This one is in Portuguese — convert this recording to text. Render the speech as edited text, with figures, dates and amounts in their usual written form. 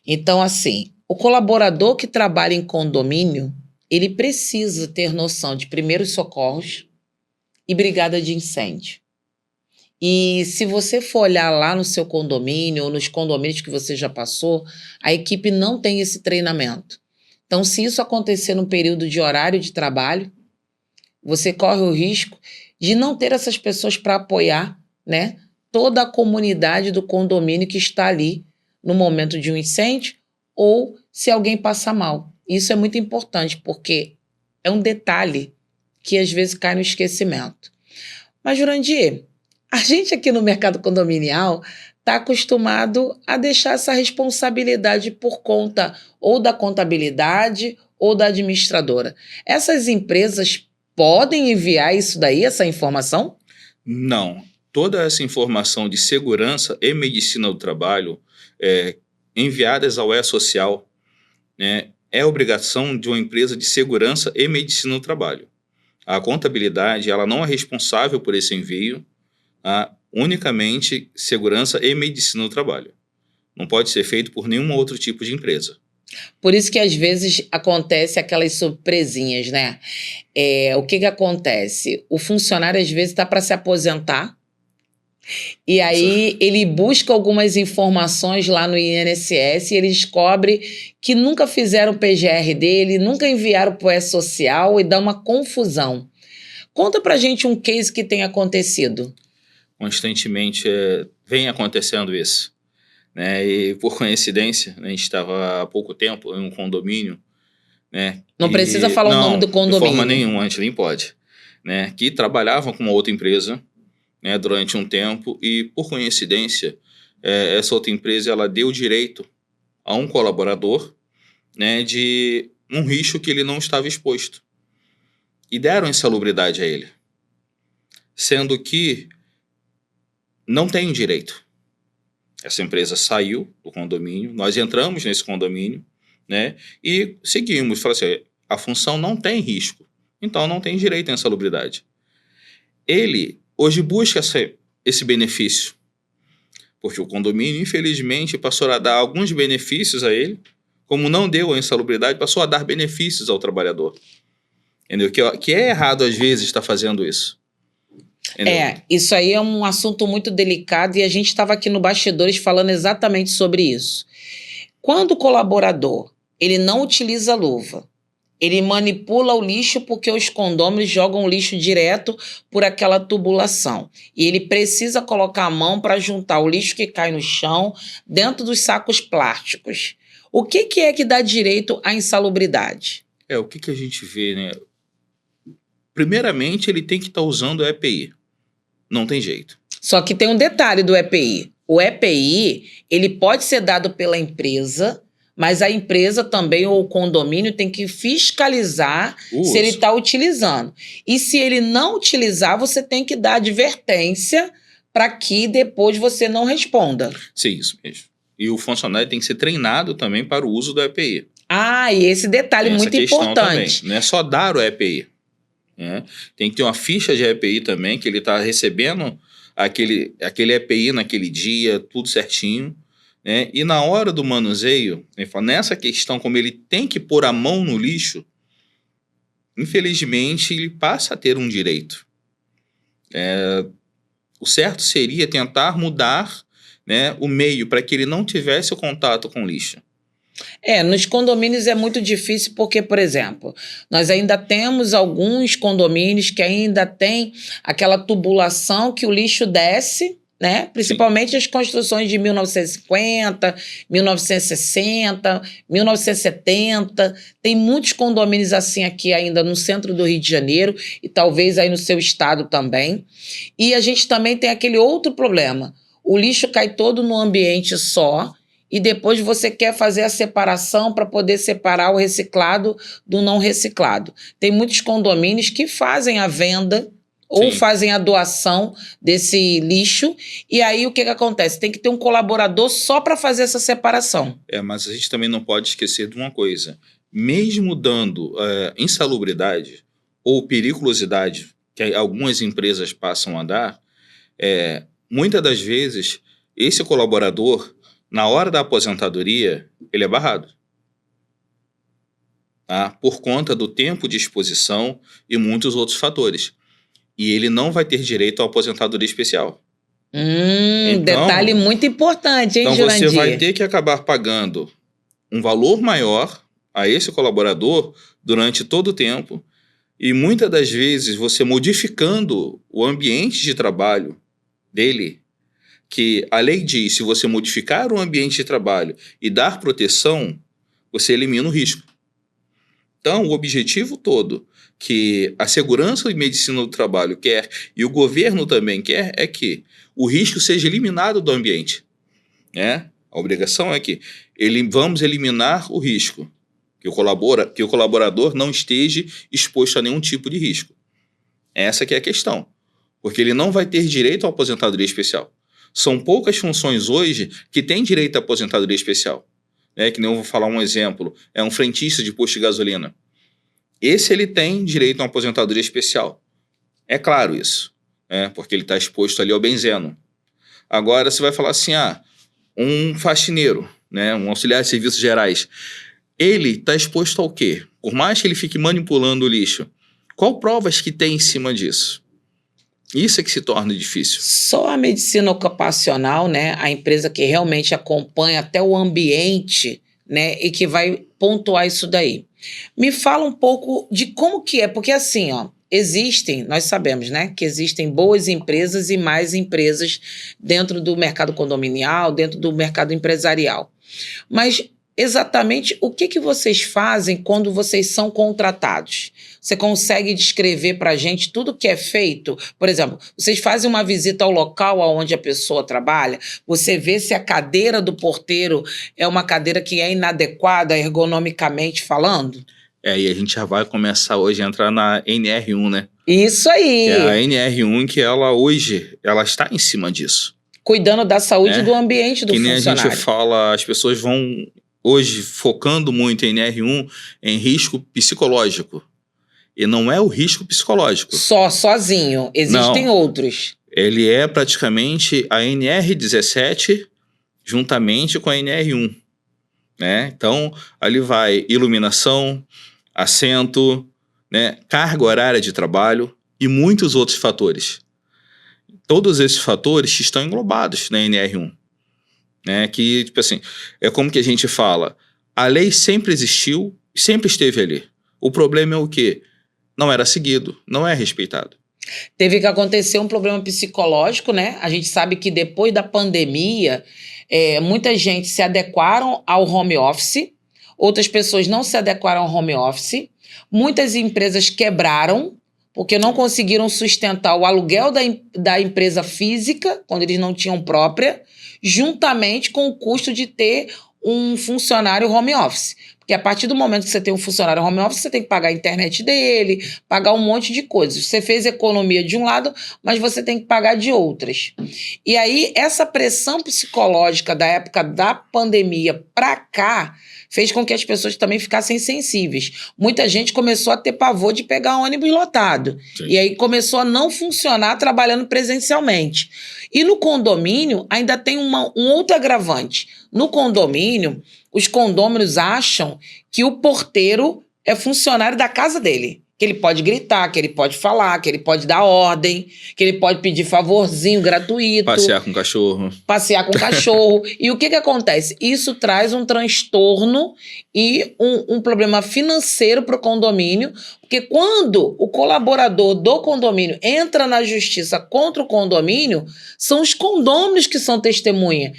Então, assim, o colaborador que trabalha em condomínio, ele precisa ter noção de primeiros socorros e brigada de incêndio. E se você for olhar lá no seu condomínio ou nos condomínios que você já passou, a equipe não tem esse treinamento. Então, se isso acontecer num período de horário de trabalho, você corre o risco de não ter essas pessoas para apoiar, né, toda a comunidade do condomínio que está ali no momento de um incêndio ou se alguém passa mal. Isso é muito importante, porque é um detalhe que às vezes cai no esquecimento. Mas, Jurandir, a gente aqui no mercado condominial está acostumado a deixar essa responsabilidade por conta ou da contabilidade ou da administradora. Essas empresas podem enviar isso daí, essa informação? Não. Toda essa informação de segurança e medicina do trabalho enviadas ao E-Social, né, é obrigação de uma empresa de segurança e medicina do trabalho. A contabilidade ela não é responsável por esse envio, unicamente segurança e medicina do trabalho. Não pode ser feito por nenhum outro tipo de empresa. Por isso que às vezes acontece aquelas surpresinhas, né? O que acontece? O funcionário às vezes está para se aposentar e aí ele busca algumas informações lá no INSS e ele descobre que nunca fizeram o PGR dele, nunca enviaram para o E-Social e dá uma confusão. Conta pra gente um case que tem acontecido. Constantemente vem acontecendo isso. Né? E por coincidência, né, a gente estava há pouco tempo em um condomínio. Né, não precisa falar o nome do condomínio. De forma nenhuma, a gente nem pode. Né, que trabalhavam com uma outra empresa, né, durante um tempo e, por coincidência, essa outra empresa ela deu direito a um colaborador, né, de um risco que ele não estava exposto. E deram insalubridade a ele. Sendo que não tem direito. Essa empresa saiu do condomínio, nós entramos nesse condomínio, né, e seguimos. Falei assim, a função não tem risco, então não tem direito à insalubridade. Ele hoje busca esse benefício, porque o condomínio, infelizmente, passou a dar alguns benefícios a ele, como não deu a insalubridade, passou a dar benefícios ao trabalhador. Entendeu? Que é errado, às vezes, estar fazendo isso. Entendeu? Isso aí é um assunto muito delicado e a gente estava aqui no Bastidores falando exatamente sobre isso. Quando o colaborador ele não utiliza luva, ele manipula o lixo porque os condôminos jogam lixo direto por aquela tubulação. E ele precisa colocar a mão para juntar o lixo que cai no chão dentro dos sacos plásticos. O que é que dá direito à insalubridade? O que a gente vê, né? Primeiramente, ele tem que estar usando o EPI. Não tem jeito. Só que tem um detalhe do EPI. O EPI, ele pode ser dado pela empresa, mas a empresa também, ou o condomínio, tem que fiscalizar se ele está utilizando. E se ele não utilizar, você tem que dar advertência para que depois você não responda. Sim, isso mesmo. E o funcionário tem que ser treinado também para o uso do EPI. E esse detalhe muito importante. Também. Não é só dar o EPI. Né? Tem que ter uma ficha de EPI também, que ele está recebendo aquele EPI naquele dia, tudo certinho. Né? E na hora do manuseio, ele fala, nessa questão, como ele tem que pôr a mão no lixo, infelizmente ele passa a ter um direito. O certo seria tentar mudar, né, o meio para que ele não tivesse o contato com o lixo. Nos condomínios é muito difícil porque, por exemplo, nós ainda temos alguns condomínios que ainda tem aquela tubulação que o lixo desce, né? Principalmente Sim. As construções de 1950, 1960, 1970. Tem muitos condomínios assim aqui ainda no centro do Rio de Janeiro e talvez aí no seu estado também. E a gente também tem aquele outro problema. O lixo cai todo num ambiente só e depois você quer fazer a separação para poder separar o reciclado do não reciclado. Tem muitos condomínios que fazem a venda ou Sim. fazem a doação desse lixo, e aí o que acontece? Tem que ter um colaborador só para fazer essa separação. Mas a gente também não pode esquecer de uma coisa. Mesmo dando insalubridade ou periculosidade que algumas empresas passam a dar, muitas das vezes esse colaborador Na hora da aposentadoria, ele é barrado. Tá? Por conta do tempo de exposição e muitos outros fatores. E ele não vai ter direito à aposentadoria especial. Então, detalhe muito importante, hein, então Jurandir? você vai ter que acabar pagando um valor maior a esse colaborador durante todo o tempo e muitas das vezes você modificando o ambiente de trabalho dele, que a lei diz, se você modificar o ambiente de trabalho e dar proteção, você elimina o risco. Então, o objetivo todo que a segurança e medicina do trabalho quer e o governo também quer é que o risco seja eliminado do ambiente. Né? A obrigação é que vamos eliminar o risco, que o colaborador não esteja exposto a nenhum tipo de risco. Essa que é a questão, porque ele não vai ter direito à aposentadoria especial. São poucas funções hoje que têm direito à aposentadoria especial. Que nem eu vou falar um exemplo, é um frentista de posto de gasolina. Esse ele tem direito a uma aposentadoria especial. É claro isso, porque ele está exposto ali ao benzeno. Agora você vai falar assim, um faxineiro, um auxiliar de serviços gerais, ele está exposto ao quê? Por mais que ele fique manipulando o lixo, qual provas que tem em cima disso? Isso é que se torna difícil. Só a medicina ocupacional, a empresa que realmente acompanha até o ambiente, e que vai pontuar isso daí. Me fala um pouco de como que é, porque assim, nós sabemos, que existem boas empresas e mais empresas dentro do mercado condominial, dentro do mercado empresarial. Mas exatamente o que vocês fazem quando vocês são contratados? Você consegue descrever para a gente tudo que é feito? Por exemplo, vocês fazem uma visita ao local onde a pessoa trabalha, você vê se a cadeira do porteiro é uma cadeira que é inadequada ergonomicamente falando? E a gente já vai começar hoje a entrar na NR1, né? Isso aí! Que é a NR1 que hoje está em cima disso. Cuidando da saúde do ambiente do funcionário. Que nem a gente fala, as pessoas vão hoje focando muito em NR1 em risco psicológico. E não é o risco psicológico. Sozinho. Existem outros. Ele é praticamente a NR17 juntamente com a NR1. Então, ali vai iluminação, assento, carga horária de trabalho e muitos outros fatores. Todos esses fatores estão englobados na NR1. Que, tipo assim, é como que a gente fala, a lei sempre existiu, sempre esteve ali. O problema é o quê? Não era seguido, não é respeitado. Teve que acontecer um problema psicológico, A gente sabe que depois da pandemia, muita gente se adequaram ao home office, outras pessoas não se adequaram ao home office, muitas empresas quebraram, porque não conseguiram sustentar o aluguel da empresa física, quando eles não tinham própria, juntamente com o custo de ter um funcionário home office. Porque a partir do momento que você tem um funcionário home office, você tem que pagar a internet dele, pagar um monte de coisas. Você fez economia de um lado, mas você tem que pagar de outras. E aí, essa pressão psicológica da época da pandemia para cá fez com que as pessoas também ficassem sensíveis. Muita gente começou a ter pavor de pegar ônibus lotado. Sim. E aí começou a não funcionar trabalhando presencialmente. E no condomínio ainda tem um outro agravante. No condomínio, os condôminos acham que o porteiro é funcionário da casa dele. Que ele pode gritar, que ele pode falar, que ele pode dar ordem, que ele pode pedir favorzinho gratuito. Passear com cachorro. E o que acontece? Isso traz um transtorno e um problema financeiro para o condomínio, porque quando o colaborador do condomínio entra na justiça contra o condomínio, são os condôminos que são testemunha.